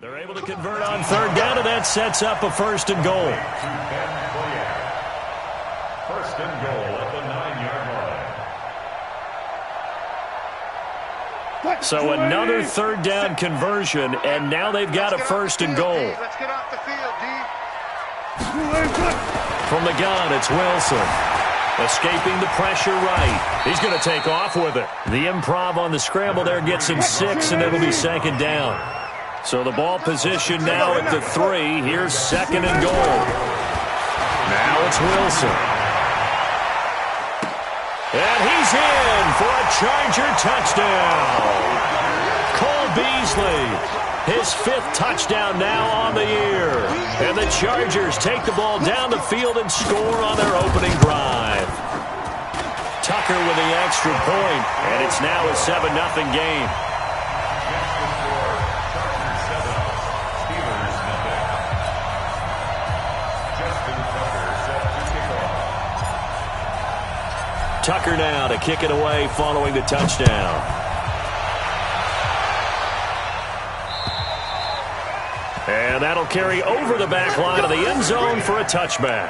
They're able to convert on third down, and that sets up a first and goal. First and goal at the 9-yard line. So another third down conversion, and now they've got a first and goal. Let's get off the field, D. From the gun, it's Wilson. Escaping the pressure right. He's going to take off with it. The improv on the scramble there gets him 6, and it'll be second down. So the ball position now at the 3. Here's second and goal. Now it's Wilson. And he's in for a Charger touchdown. Cole Beasley, his 5th touchdown now on the year. And the Chargers take the ball down the field and score on their opening drive. Tucker with the extra point, and it's now a 7-0 game. Tucker now to kick it away following the touchdown. And that'll carry over the back line of the end zone for a touchback.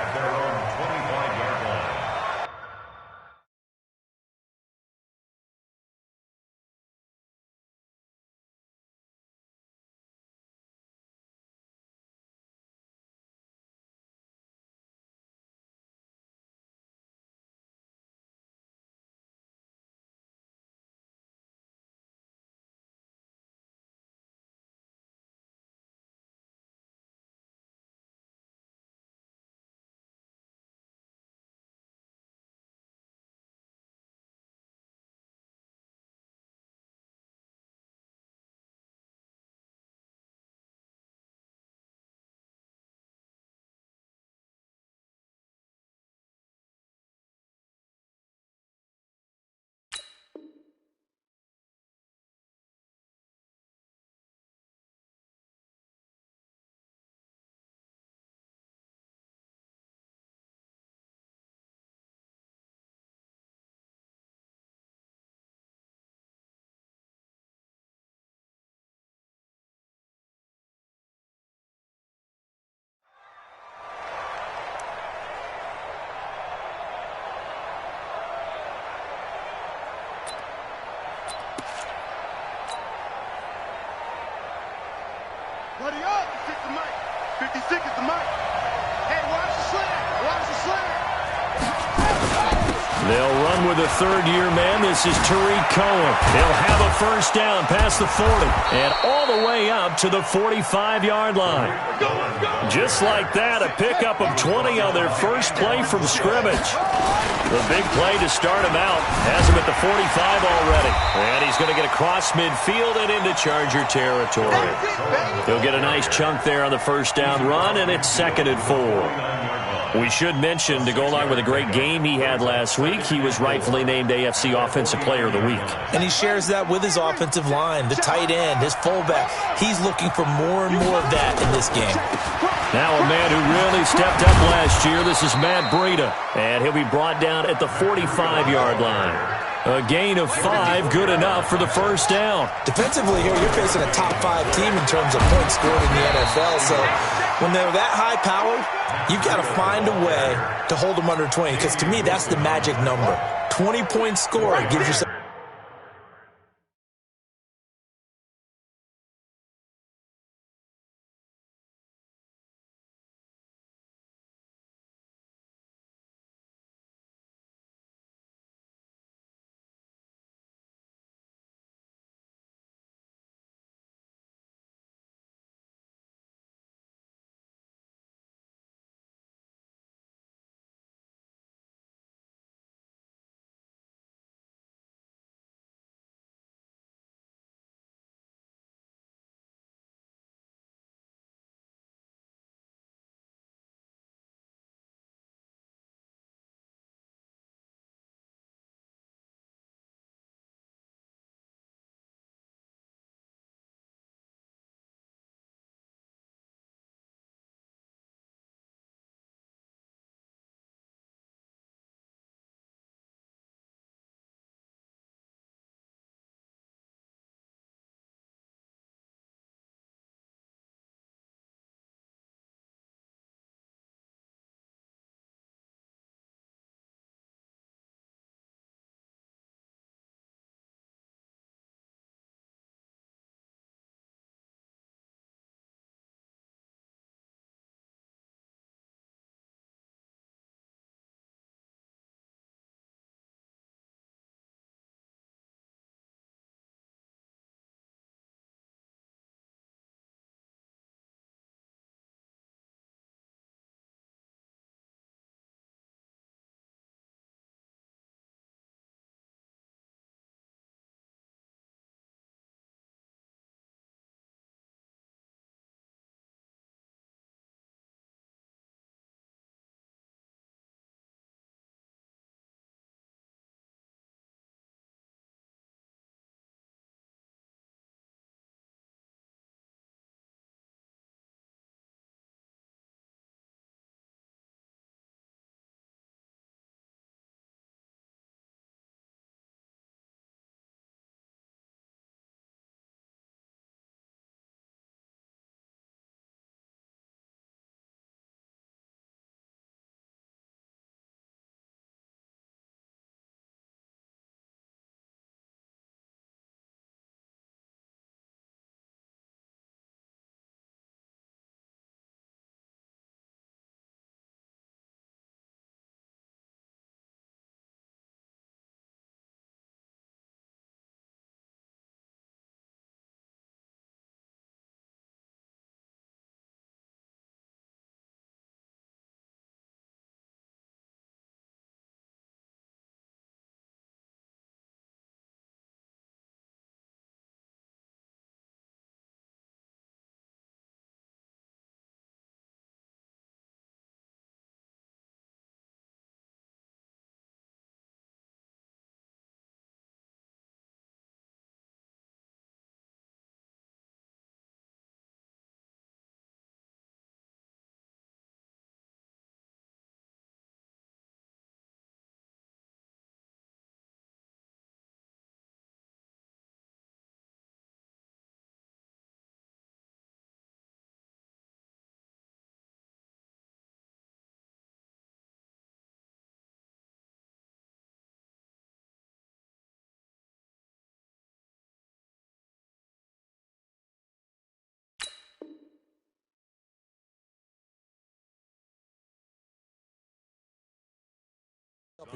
Buddy up, 50 mic. 56 is the mic. Hey, watch the slant. Watch the slant. They'll run with a third-year man. This is Tariq Cohen. They'll have a first down past the 40 and all the way up to the 45-yard line. Just like that, a pickup of 20 on their first play from scrimmage. The big play to start him out has him at the 45 already. And he's going to get across midfield and into Charger territory. He'll get a nice chunk there on the first down run, and it's 2nd and 4. We should mention, to go along with a great game he had last week, he was rightfully named AFC Offensive Player of the Week. And he shares that with his offensive line, the tight end, his fullback. He's looking for more and more of that in this game. Now a man who really stepped up last year, this is Matt Breida. And he'll be brought down at the 45-yard line. A gain of 5, good enough for the first down. Defensively here, you're facing a top 5 team in terms of points scored in the NFL. So when they're that high-powered, you've got to find a way to hold them under 20. Because to me, that's the magic number. 20-point score gives yourself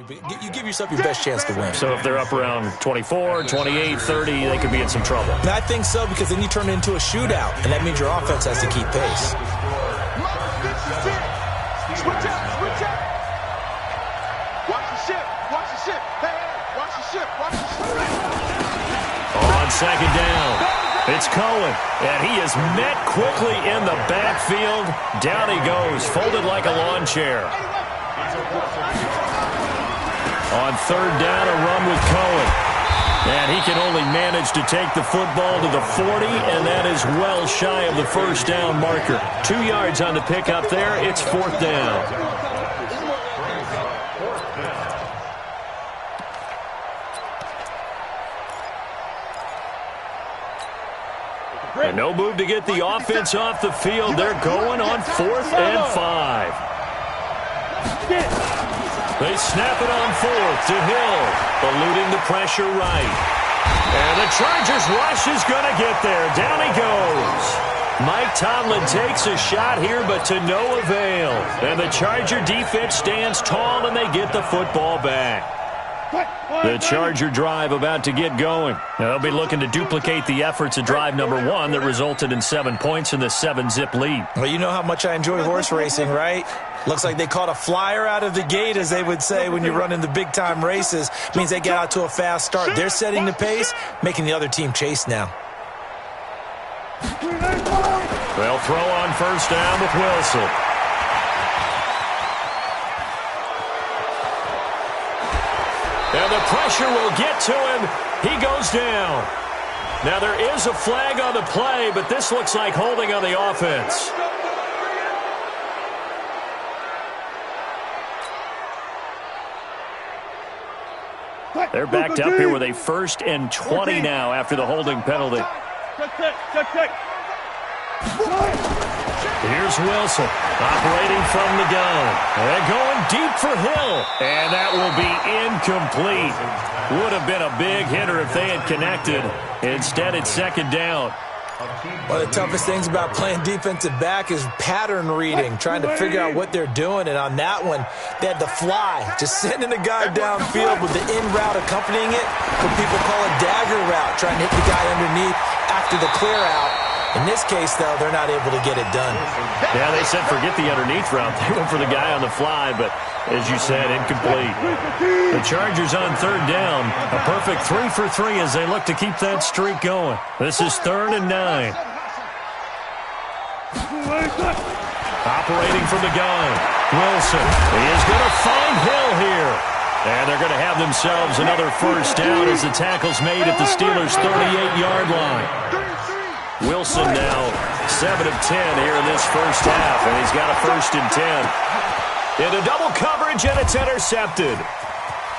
You give yourself your best chance to win. So if they're up around 24, 28, 30, they could be in some trouble. And I think so, because then you turn it into a shootout, and that means your offense has to keep pace. Switch out, switch out. Watch the ship, watch the ship. Hey, watch the ship, watch the ship. On second down, it's Cohen, and he is met quickly in the backfield. Down he goes, folded like a lawn chair. On third down, a run with Cohen. And he can only manage to take the football to the 40, and that is well shy of the first down marker. 2 yards on the pickup there. It's fourth down. And no move to get the offense off the field. They're going on 4th and 5. They snap it on 4th to Hill, eluding the pressure right. And the Chargers rush is going to get there. Down he goes. Mike Tomlin takes a shot here, but to no avail. And the Charger defense stands tall, and they get the football back. The Charger drive about to get going. Now, they'll be looking to duplicate the efforts of drive number 1 that resulted in 7 points in the 7-zip lead. Well, you know how much I enjoy horse racing, right? Looks like they caught a flyer out of the gate, as they would say when you're running the big-time races. Means they get out to a fast start. They're setting the pace, making the other team chase now. They'll throw on first down with Wilson. And the pressure will get to him. He goes down. Now, there is a flag on the play, but this looks like holding on the offense. They're backed up here with a 1st and 20 now after the holding penalty. Here's Wilson operating from the gun. And going deep for Hill. And that will be incomplete. Would have been a big hitter if they had connected. Instead, it's second down. One of the toughest things about playing defensive back is pattern reading, trying to figure out what they're doing. And on that one, they had the fly, just sending a guy downfield with the in route accompanying it. What people call a dagger route, trying to hit the guy underneath after the clear out. In this case, though, they're not able to get it done. Yeah, they said forget the underneath route. They went for the guy on the fly, but as you said, incomplete. The Chargers on third down. A perfect 3 for 3 as they look to keep that streak going. This is 3rd and 9. Operating from the gun. Wilson. He is going to find Hill here. And they're going to have themselves another first down as the tackle's made at the Steelers' 38-yard line. Wilson now 7 of 10 here in this first half, and he's got a 1st and 10. Into double coverage, and it's intercepted.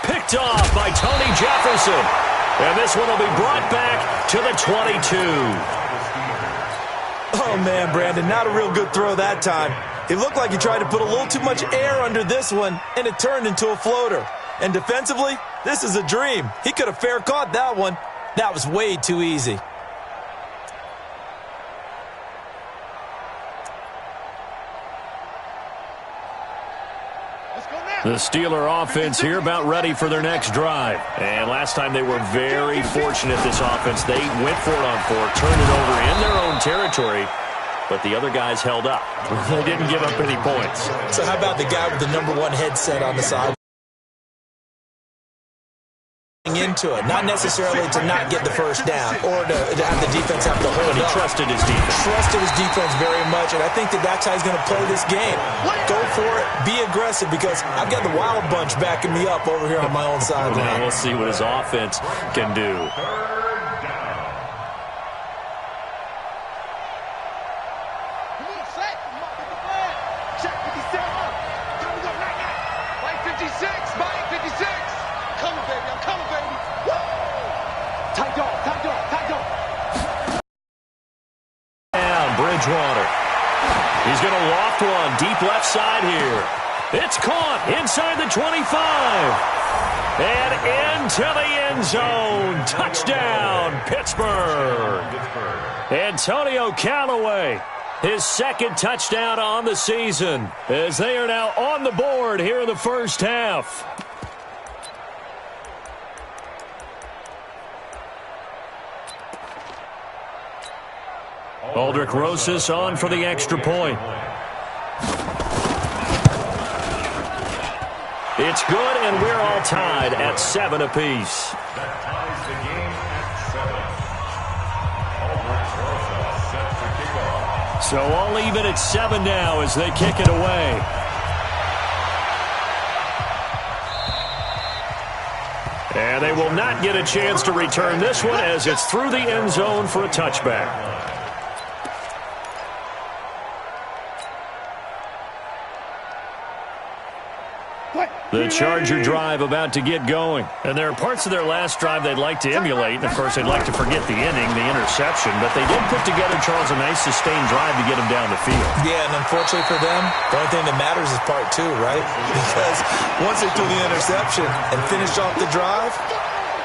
Picked off by Tony Jefferson. And this one will be brought back to the 22. Oh, man, Brandon, not a real good throw that time. It looked like he tried to put a little too much air under this one, and it turned into a floater. And defensively, this is a dream. He could have fair caught that one. That was way too easy. The Steeler offense here about ready for their next drive. And last time they were very fortunate, this offense. They went for it on 4, turned it over in their own territory, but the other guys held up. They didn't give up any points. So how about the guy with the number 1 headset on the side? Into it, not necessarily to not get the first down or to have the defense have to hold He up. trusted his defense. Trusted his defense very much, and I think that's how he's going to play this game. Go for it, be aggressive, because I've got the Wild Bunch backing me up over here on my own sideline. We'll see what his offense can do. Bridgewater. He's going to loft one deep left side here. It's caught inside the 25. And into the end zone. Touchdown, Pittsburgh. Antonio Callaway, his 2nd touchdown on the season, as they are now on the board here in the first half. Aldrich Rosas on for the extra point. It's good, and we're all tied at 7 apiece. That ties the game at 7. Aldrich Rosas set to kick off. So all even at 7 now as they kick it away. And they will not get a chance to return this one as it's through the end zone for a touchback. The Charger drive about to get going. And there are parts of their last drive they'd like to emulate. And, of course, they'd like to forget the inning, the interception. But they did put together, Charles, a nice sustained drive to get them down the field. Yeah, and unfortunately for them, the only thing that matters is part 2, right? Because once they threw the interception and finished off the drive,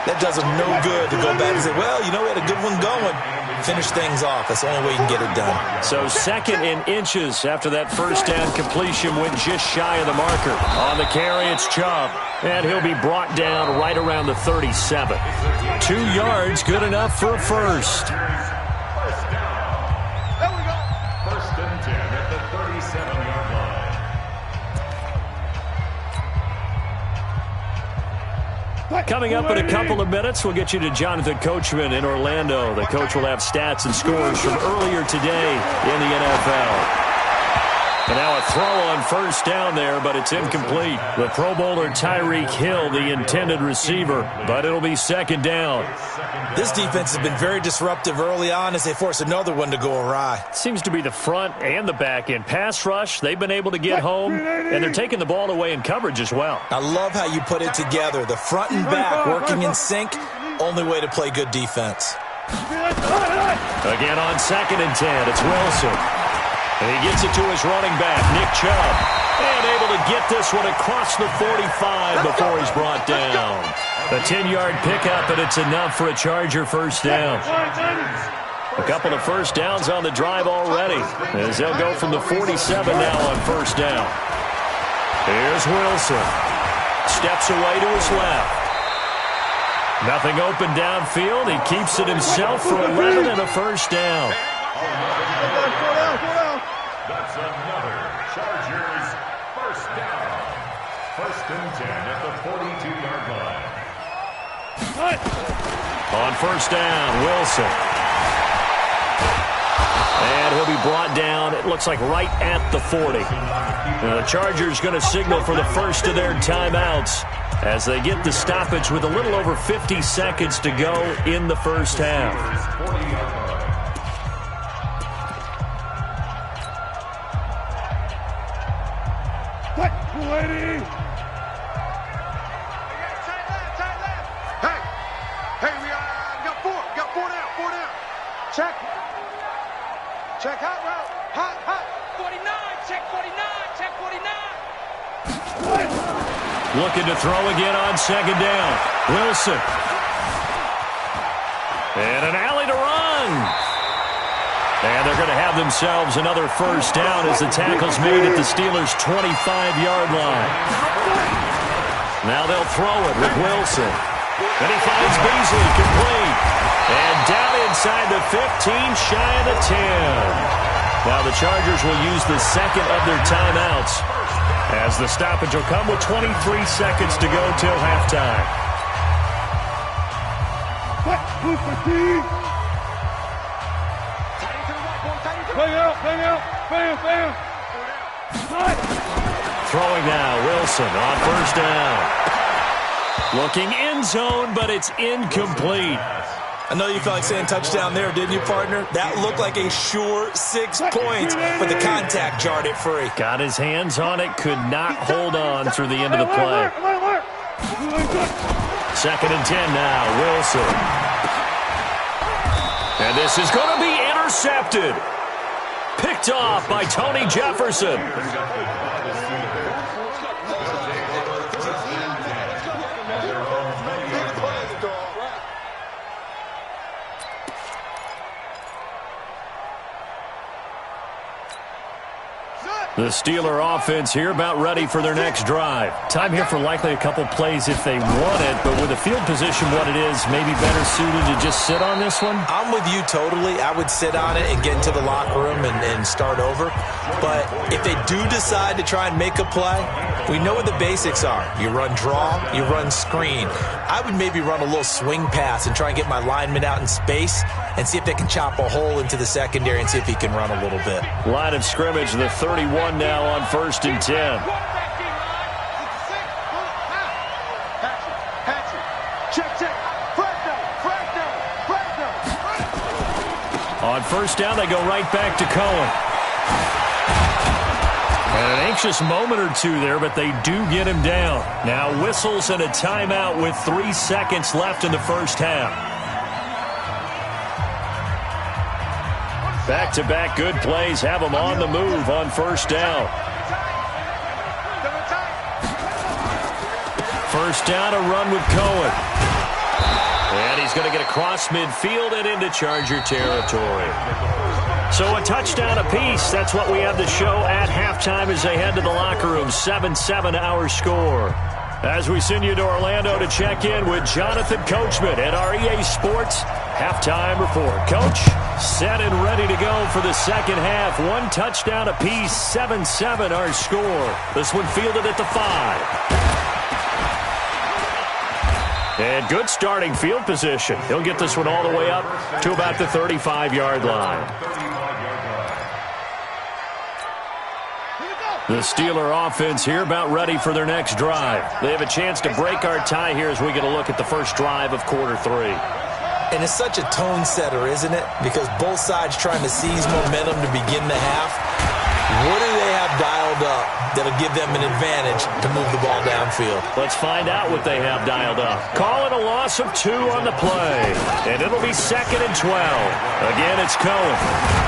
that does them no good to go back and say, well, you know, we had a good one going. Finish things off. That's the only way you can get it done. So 2nd and inches after that first down completion went just shy of the marker. On the carry, it's Chubb. And he'll be brought down right around the 37. 2 yards, good enough for a first. First down. There we go. 1st and 10 at the 37-yard line. Coming up in a couple of minutes, we'll get you to Jonathan Coachman in Orlando. The coach will have stats and scores from earlier today in the NFL. And now a throw on first down there, but it's incomplete. The Pro Bowler Tyreek Hill, the intended receiver, but it'll be 2nd down. This defense has been very disruptive early on as they force another one to go awry. Seems to be the front and the back end. Pass rush, they've been able to get home, and they're taking the ball away in coverage as well. I love how you put it together. The front and back working in sync, only way to play good defense. Again on 2nd and 10, it's Wilson. And he gets it to his running back, Nick Chubb. And able to get this one across the 45 before he's brought down. A 10-yard pickup, and it's enough for a Charger first down. A couple of first downs on the drive already, as they'll go from the 47 now on first down. Here's Wilson. Steps away to his left. Nothing open downfield. He keeps it himself for 11 and a first down. That's another Chargers first down. 1st and 10 at the 42-yard line. On first down, Wilson. And he'll be brought down, it looks like right at the 40. Now, the Chargers going to signal for the first of their timeouts as they get the stoppage with a little over 50 seconds to go in the first half. 40-yard line. Hey, we got 4. We got 4 down. 4 down. Check. Check hot route. Hot. 49. Check 49. Check 49. Looking to throw again on 2nd down. Wilson. And an alley to run. And they're going to have themselves another first down as the tackle's made at the Steelers' 25-yard line. Now they'll throw it with Wilson. And he finds Beasley complete. And down inside the 15, shy of the 10. Now the Chargers will use the 2nd of their timeouts as the stoppage will come with 23 seconds to go till halftime. Throwing now, Wilson on first down. Looking end zone, but it's incomplete. I know you felt like saying touchdown there, didn't you, partner? That looked like a sure 6 points, but the contact jarred it free. Got his hands on it, could not hold on through the end of the play. 2nd and 10 now, Wilson. And this is going to be intercepted. Picked off by Tony Jefferson. Set. The Steeler offense here about ready for their next drive. Time here for likely a couple plays if they want it, but with the field position what it is, maybe better suited to just sit on this one? I'm with you totally. I would sit on it and get into the locker room and start over. But if they do decide to try and make a play, we know what the basics are. You run draw, you run screen. I would maybe run a little swing pass and try and get my lineman out in space and see if they can chop a hole into the secondary and see if he can run a little bit. Line of scrimmage, the 31 now on 1st and 10. On 1st down, they go right back to Cohen. And an anxious moment or two there, but they do get him down. Now whistles and a timeout with 3 seconds left in the first half. Back-to-back good plays have them on the move on 1st down. 1st down, a run with Cohen. And he's going to get across midfield and into Charger territory. So a touchdown apiece. That's what we have to show at halftime as they head to the locker room. 7-7 our score. As we send you to Orlando to check in with Jonathan Coachman at our EA Sports halftime report. Coach, set and ready to go for the second half. 1 touchdown apiece, 7-7 our score. This one fielded at the 5. And good starting field position. He'll get this one all the way up to about the 35-yard line. The Steeler offense here about ready for their next drive. They have a chance to break our tie here as we get a look at the first drive of quarter 3. And it's such a tone setter, isn't it? Because both sides trying to seize momentum to begin the half. What do they have dialed up that'll give them an advantage to move the ball downfield? Let's find out what they have dialed up. Call it a loss of 2 on the play. And it'll be 2nd and 12. Again, it's Cohen.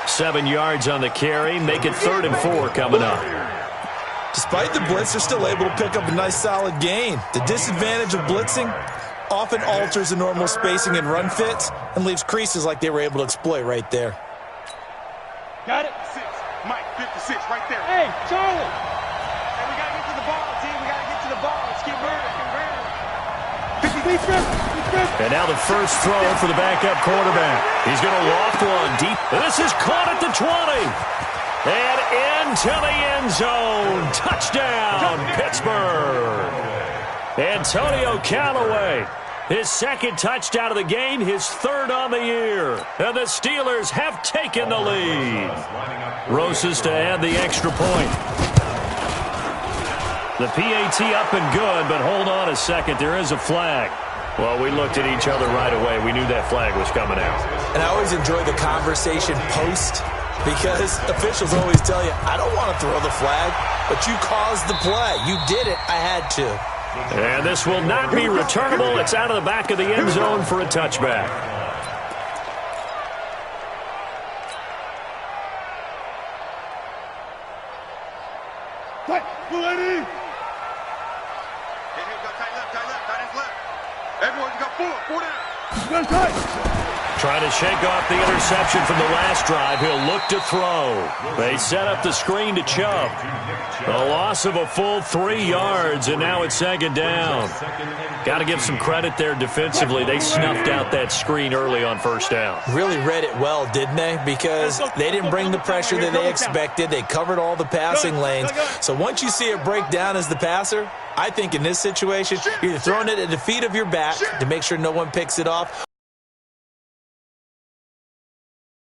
7 yards on the carry. Make it 3rd and 4 coming up. Despite the blitz, they're still able to pick up a nice solid gain. The disadvantage of blitzing often alters the normal spacing and run fits and leaves creases like they were able to exploit right there. Got it? 6. Mike, 56, right there. Hey, Charlie. Hey, we got to get to the ball, team. We got to get to the ball. Let's keep running. And now the first throw for the backup quarterback. He's going to loft one deep. This is caught at the 20. And into the end zone. Touchdown, Pittsburgh. Antonio Callaway. His 2nd touchdown of the game, his 3rd on the year. And the Steelers have taken the lead. Rosas to add the extra point. The PAT up and good, but hold on a second. There is a flag. Well, we looked at each other right away. We knew that flag was coming out. And I always enjoy the conversation post because officials always tell you, I don't want to throw the flag, but you caused the play. You did it. I had to. And this will not be returnable. It's out of the back of the end zone for a touchback. Everyone's got 4 down. Trying to shake off the interception from the last drive. He'll look to throw. They set up the screen to Chubb. A loss of a full 3 yards, and now it's 2nd down. Got to give some credit there defensively. They snuffed out that screen early on 1st down. Really read it well, didn't they? Because they didn't bring the pressure that they expected. They covered all the passing lanes. So once you see it break down as the passer, I think in this situation, you're either throwing it at the feet of your back to make sure no one picks it off,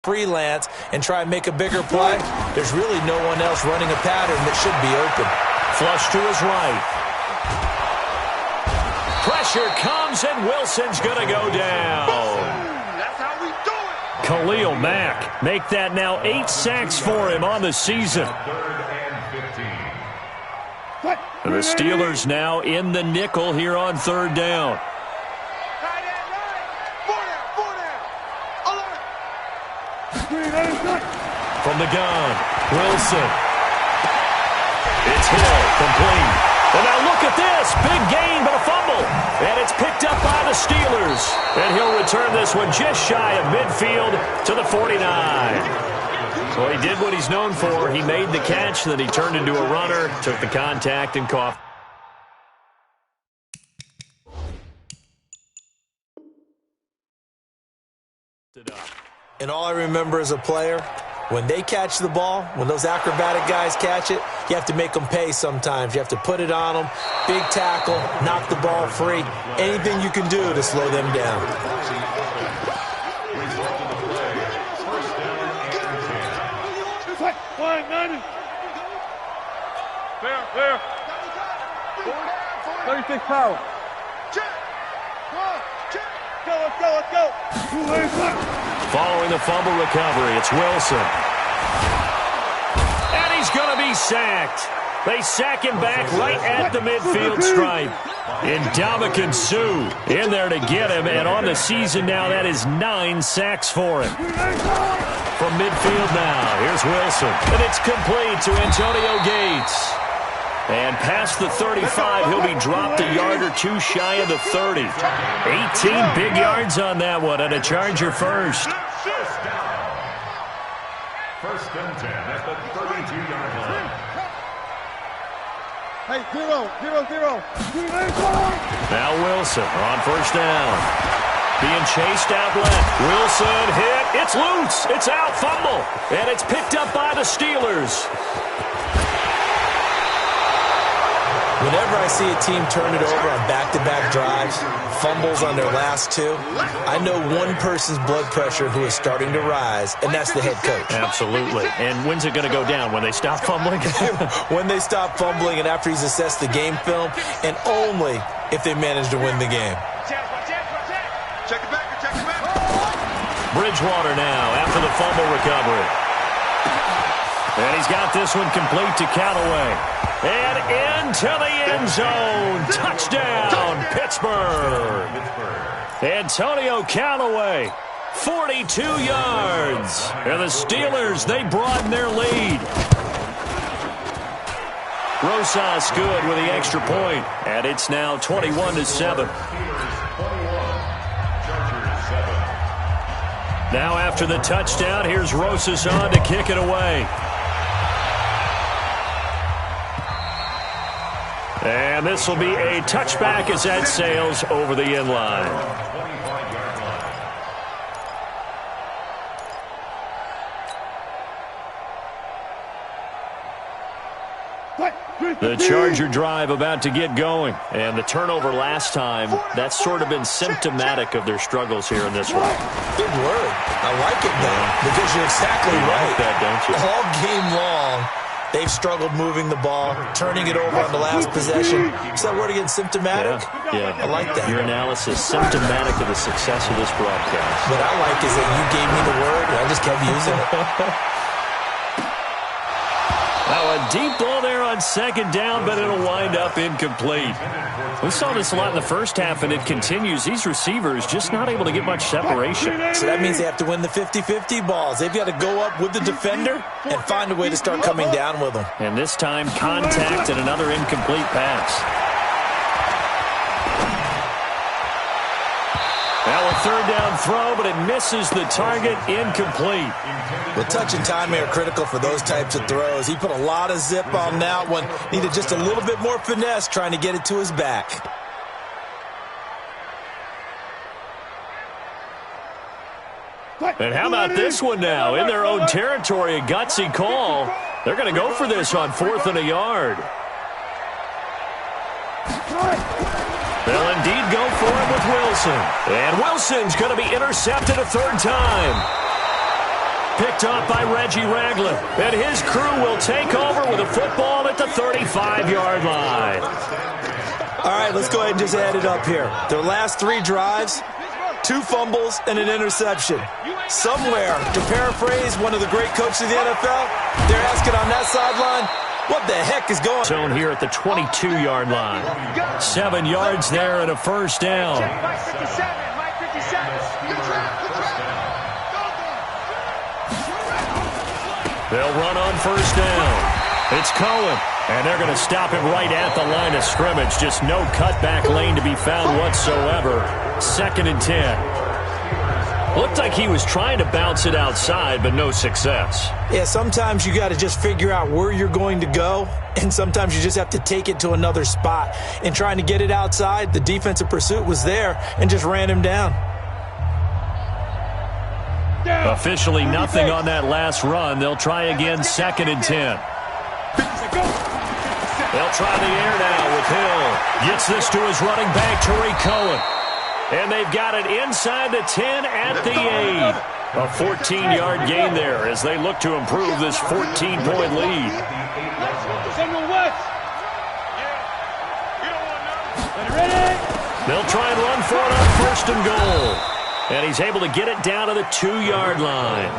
freelance and try and make a bigger play. There's really no one else running a pattern that should be open. Flush to his right. Pressure comes, and Wilson's going to go down. That's how we do it. Khalil Mack, make that now 8 sacks for him on the season. 3rd and 15. The Steelers now in the nickel here on 3rd down. From the gun, Wilson. It's Hill, complete. And now look at this. Big gain, but a fumble. And it's picked up by the Steelers. And he'll return this one just shy of midfield to the 49. Well, he did what he's known for. He made the catch, then he turned into a runner, took the contact, and coughed. And all I remember as a player, when they catch the ball, when those acrobatic guys catch it, you have to make them pay sometimes. You have to put it on them, big tackle, knock the ball free, anything you can do to slow them down. Fair. 36 power. Let's go. Following the fumble recovery, it's Wilson. And he's going to be sacked. They sack him back right at the midfield stripe. And Ndamukong Suh in there to get him. And on the season now, that is 9 sacks for him. From midfield now, here's Wilson. And it's complete to Antonio Gates. And past the 35, he'll be dropped a yard or two shy of the 30. 18 big yards on that one, and a Charger first. First and 10 at the 32-yard line. Hey, 0. Now Wilson on first down. Being chased out left. Wilson hit. It's loose. It's out. Fumble. And it's picked up by the Steelers. Whenever I see a team turn it over on back-to-back drives, fumbles on their last two, I know one person's blood pressure who is starting to rise, and that's the head coach. Absolutely. And when's it going to go down? When they stop fumbling? When they stop fumbling and after he's assessed the game film, and only if they manage to win the game. Check it back. Bridgewater now after the fumble recovery. And he's got this one complete to Callaway. And into the end zone. Touchdown, Pittsburgh. Antonio Callaway, 42 yards. And the Steelers, they broaden their lead. Rosas good with the extra point. And it's now 21-7. Now after the touchdown, here's Rosas on to kick it away. And this will be a touchback as that sails over the end line. The Charger drive about to get going. And the turnover last time, that's sort of been symptomatic of their struggles here in this one. Big word. I like it, though, because you're exactly right. Like that, don't you? All game long, they've struggled moving the ball, turning it over on the last possession. Is that word again, symptomatic? Yeah. I like that. Your analysis, symptomatic of the success of this broadcast. What I like is that you gave me the word, and I just kept using it. Now a deep ball there on second down, but it'll wind up incomplete. We saw this a lot in the first half, and it continues. These receivers just not able to get much separation. So that means they have to win the 50-50 balls. They've got to go up with the defender and find a way to start coming down with them. And this time, contact and another incomplete pass. Now a third down throw, but it misses the target, incomplete. Well, touch and timing are critical for those types of throws. He put a lot of zip on that one. Needed just a little bit more finesse trying to get it to his back. And how about this one now? In their own territory, a gutsy call. They're going to go for this on 4th and a yard. They'll indeed go for it with Wilson. And Wilson's going to be intercepted a third time. Picked off by Reggie Ragland. And his crew will take over with a football at the 35-yard line. All right, let's go ahead and just add it up here. Their last 3 drives, 2 fumbles and an interception. Somewhere, to paraphrase one of the great coaches of the NFL, they're asking on that sideline, what the heck is going on? Zone here at the 22-yard line. 7 yards there and a first down. Mike 57. They'll run on first down. It's Cohen, and they're going to stop him right at the line of scrimmage. Just no cutback lane to be found whatsoever. 2nd and 10. Looked like he was trying to bounce it outside, but no success. Yeah, sometimes you got to just figure out where you're going to go, and sometimes you just have to take it to another spot. And trying to get it outside, the defensive pursuit was there and just ran him down. Officially nothing on that last run. They'll try again, 2nd and 10. They'll try the air now with Hill. Gets this to his running back, Tariq Cohen. And they've got it inside the 10 at the 8. A 14-yard gain there as they look to improve this 14-point lead. They'll try and run for it on 1st and goal. And he's able to get it down to the 2-yard line.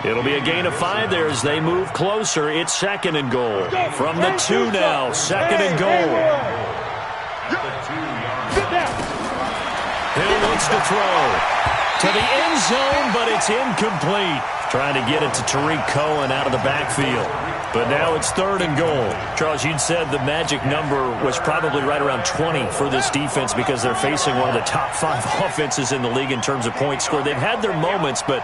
It'll be a gain of 5 there as they move closer. It's 2nd and goal. From the 2 now, 2nd and goal. Hill looks to throw to the end zone, but it's incomplete. Trying to get it to Tariq Cohen out of the backfield. But now it's 3rd and goal. Charles, you'd said the magic number was probably right around 20 for this defense because they're facing one of the top 5 offenses in the league in terms of points scored. They've had their moments, but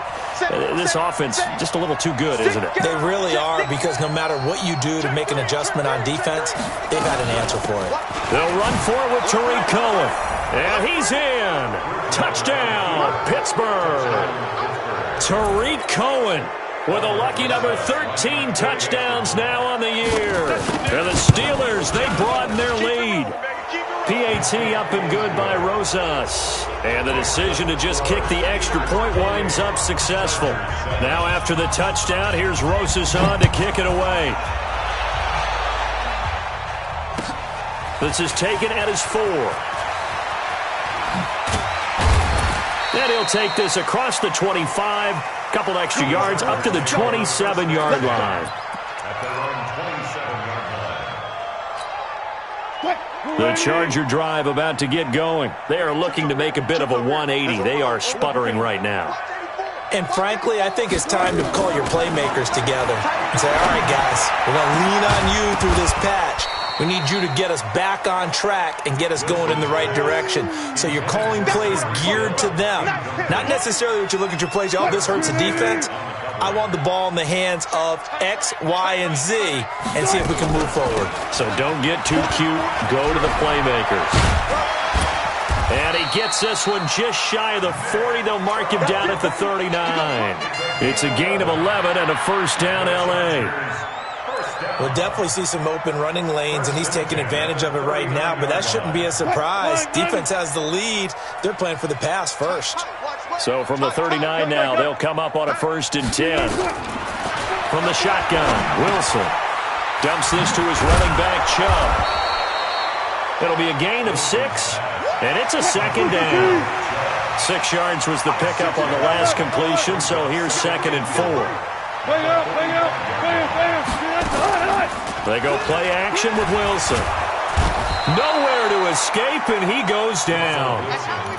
this offense just a little too good, isn't it? They really are, because no matter what you do to make an adjustment on defense, they've got an answer for it. They'll run for it with Tariq Cohen. And he's in. Touchdown, Pittsburgh. Tariq Cohen with a lucky number 13 touchdowns now on the year. And the Steelers, they broaden their lead. PAT up and good by Rosas. And the decision to just kick the extra point winds up successful. Now after the touchdown, here's Rosas on to kick it away. This is taken at his 4. And he'll take this across the 25, couple extra yards up to the 27-yard line. The Charger drive about to get going. They are looking to make a bit of a 180. They are sputtering right now. And frankly, I think it's time to call your playmakers together and say, all right, guys, we're going to lean on you through this patch. We need you to get us back on track and get us going in the right direction. So you're calling plays geared to them. Not necessarily what you look at your plays, oh, this hurts the defense. I want the ball in the hands of X, Y, and Z and see if we can move forward. So don't get too cute. Go to the playmakers. And he gets this one just shy of the 40. They'll mark him down at the 39. It's a gain of 11 and a 1st down, L.A. We'll definitely see some open running lanes, and he's taking advantage of it right now, but that shouldn't be a surprise. Defense has the lead. They're playing for the pass first. So from the 39 now, they'll come up on a 1st and 10. From the shotgun, Wilson dumps this to his running back, Chubb. It'll be a gain of 6, and it's a 2nd down. 6 yards was the pickup on the last completion, so here's 2nd and 4. They go play action with Wilson. Nowhere to escape, and he goes down.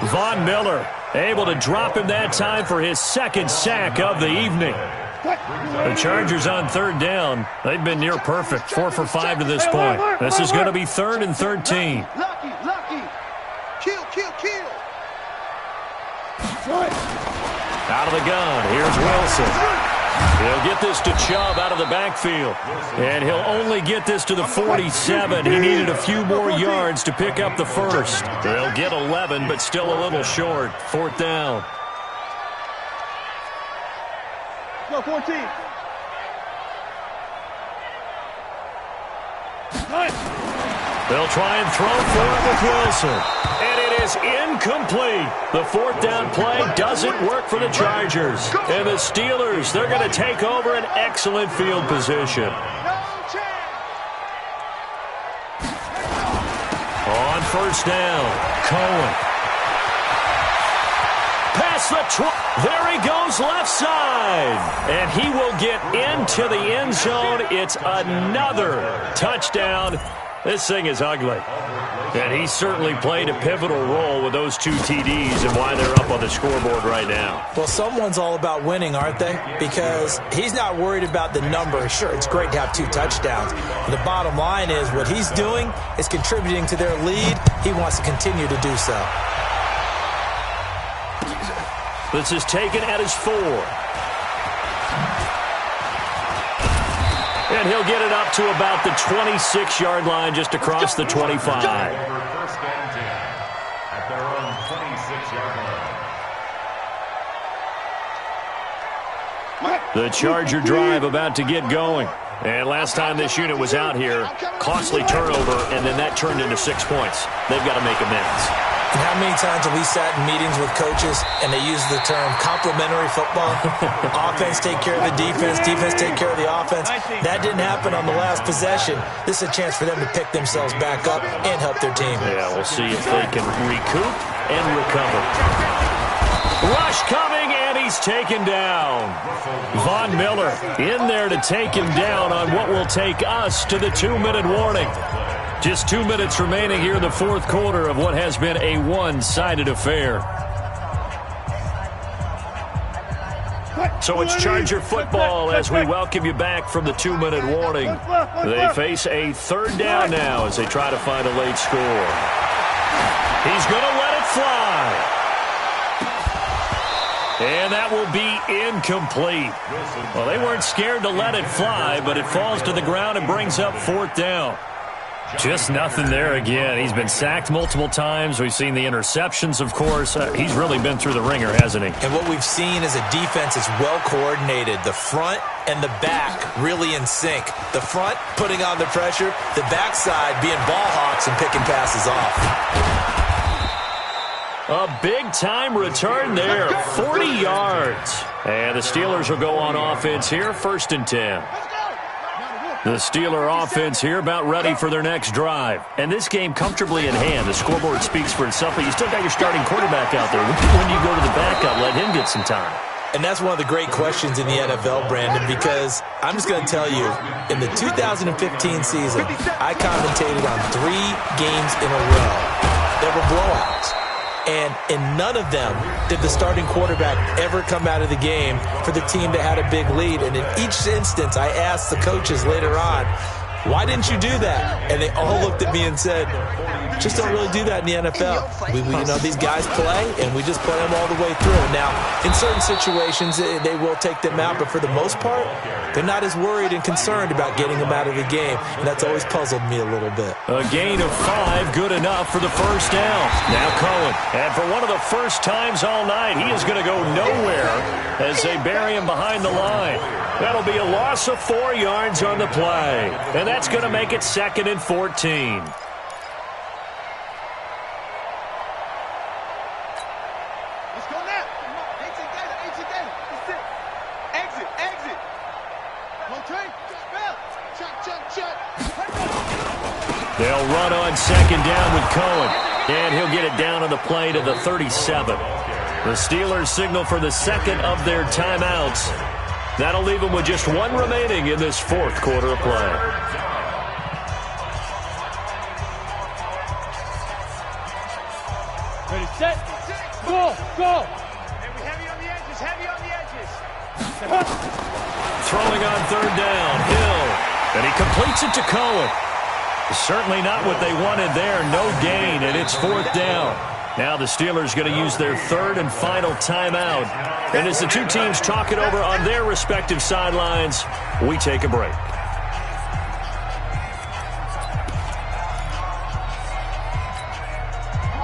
Von Miller able to drop him that time for his 2nd sack of the evening. The Chargers on 3rd down. They've been near perfect, 4 for 5 to this point. This is going to be 3rd and 13. Lucky. Kill. Out of the gun, here's Wilson. He'll get this to Chubb out of the backfield. And he'll only get this to the 47. He needed a few more yards to pick up the 1st. They'll get 11, but still a little short. 4th down. Go, 14. They'll try and throw for it with Wilson. And it is incomplete. The 4th down play doesn't work for the Chargers. And the Steelers, they're going to take over an excellent field position. On 1st down, Cohen. Past the there he goes left side. And he will get into the end zone. It's another touchdown. This thing is ugly. And he certainly played a pivotal role with those 2 TDs and why they're up on the scoreboard right now. Well, someone's all about winning, aren't they? Because he's not worried about the number. Sure, it's great to have 2 touchdowns. But the bottom line is what he's doing is contributing to their lead. He wants to continue to do so. This is taken at his 4. And he'll get it up to about the 26-yard line, just across the 25. First and 10 at their own 26-yard line. The Charger drive about to get going. And last time this unit was out here, costly turnover, and then that turned into 6 points. They've got to make amends. And how many times have we sat in meetings with coaches and they use the term complementary football? Offense take care of the defense, defense take care of the offense. That didn't happen on the last possession. This is a chance for them to pick themselves back up and help their team. Yeah, we'll see if they can recoup and recover. Rush coming, and he's taken down. Von Miller in there to take him down on what will take us to the 2-minute warning. Just 2 minutes remaining here in the fourth quarter of what has been a one-sided affair. So it's Charger football as we welcome you back from the 2-minute warning. They face a third down now as they try to find a late score. He's going to let it fly. And that will be incomplete. Well, they weren't scared to let it fly, but it falls to the ground and brings up fourth down. Just nothing there again. He's been sacked multiple times. We've seen the interceptions, of course. He's really been through the ringer, hasn't he? And what we've seen is a defense is well coordinated. The front and the back really in sync. The front putting on the pressure, the backside being ball hawks and picking passes off. A big-time return there, 40 yards. And the Steelers will go on offense here, 1st and 10. The Steeler offense here about ready for their next drive. And this game comfortably in hand. The scoreboard speaks for itself, but you still got your starting quarterback out there. When do you go to the backup, let him get some time? And that's one of the great questions in the NFL, Brandon, because I'm just going to tell you, in the 2015 season, I commentated on 3 games in a row. There were blowouts. And in none of them did the starting quarterback ever come out of the game for the team that had a big lead. And in each instance, I asked the coaches later on, why didn't you do that? And they all looked at me and said, just don't really do that in the NFL. These guys play, and we just play them all the way through. Now, in certain situations, they will take them out, but for the most part, they're not as worried and concerned about getting them out of the game, and that's always puzzled me a little bit. A gain of 5, good enough for the first down. Now Cohen, and for one of the first times all night, he is going to go nowhere as they bury him behind the line. That'll be a loss of 4 yards on the play, and that's going to make it 2nd and 14. They'll run on 2nd down with Cohen, and he'll get it down on the play to the 37. The Steelers signal for the 2nd of their timeouts. That'll leave them with just 1 remaining in this 4th quarter of play. Ready, set, go, go. And we heavy on the edges, heavy on the edges. Throwing on 3rd down, Hill, and he completes it to Cohen. Certainly not what they wanted there. No gain, and it's 4th down. Now the Steelers going to use their 3rd and final timeout. And as the two teams talk it over on their respective sidelines, we take a break.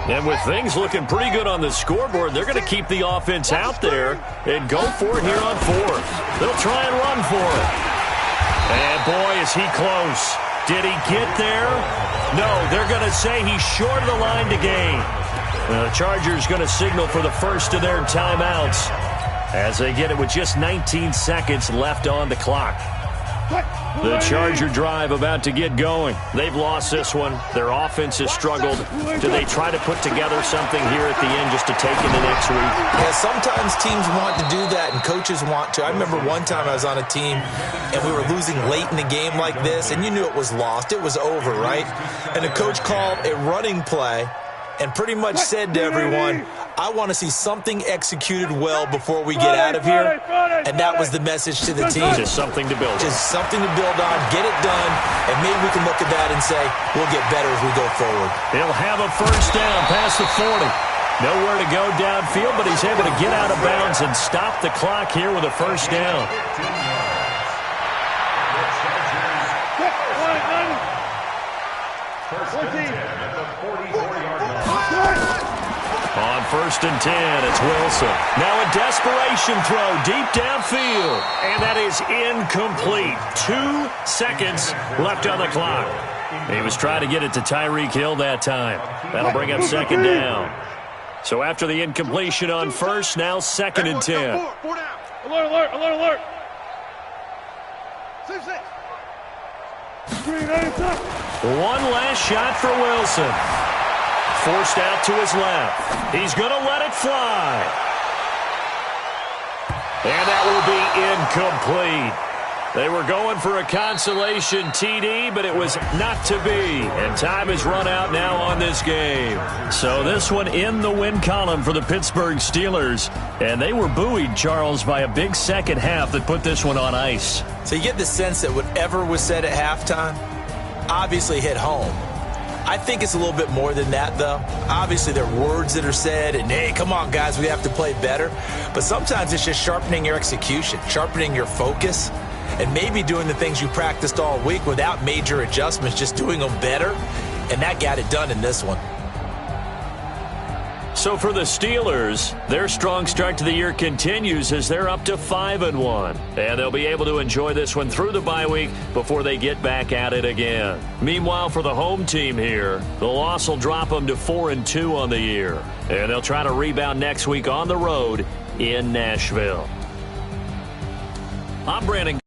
And with things looking pretty good on the scoreboard, they're going to keep the offense out there and go for it here on 4th. They'll try and run for it. And boy, is he close. Did he get there? No, they're going to say he's short of the line to gain. The Chargers going to signal for the first of their timeouts as they get it with just 19 seconds left on the clock. The Charger drive about to get going. They've lost this one. Their offense has struggled. Do they try to put together something here at the end just to take into next week? Yeah, sometimes teams want to do that and coaches want to. I remember one time I was on a team and we were losing late in the game like this, and you knew it was lost. It was over, right? And the coach called a running play and pretty much said to everyone, I want to see something executed well before we get out of here. And that was the message to the team. Just something to build on. Just something to build on, get it done, and maybe we can look at that and say, we'll get better as we go forward. He'll have a first down past the 40. Nowhere to go downfield, but he's able to get out of bounds and stop the clock here with a first down. On 1st and 10, it's Wilson. Now a desperation throw deep downfield. And that is incomplete. 2 seconds left on the clock. He was trying to get it to Tyreek Hill that time. That'll bring up 2nd down. So after the incompletion on 1st, now 2nd and 10. Alert, alert, alert, alert. 6-6. One last shot for Wilson. Forced out to his left. He's going to let it fly. And that will be incomplete. They were going for a consolation TD, but it was not to be. And time has run out now on this game. So this one in the win column for the Pittsburgh Steelers. And they were buoyed, Charles, by a big second half that put this one on ice. So you get the sense that whatever was said at halftime obviously hit home. I think it's a little bit more than that, though. Obviously, there are words that are said, and, hey, come on, guys, we have to play better. But sometimes it's just sharpening your execution, sharpening your focus, and maybe doing the things you practiced all week without major adjustments, just doing them better. And that got it done in this one. So for the Steelers, their strong start to the year continues as they're up to 5-1. And they'll be able to enjoy this one through the bye week before they get back at it again. Meanwhile, for the home team here, the loss will drop them to 4-2 on the year. And they'll try to rebound next week on the road in Nashville. I'm Brandon.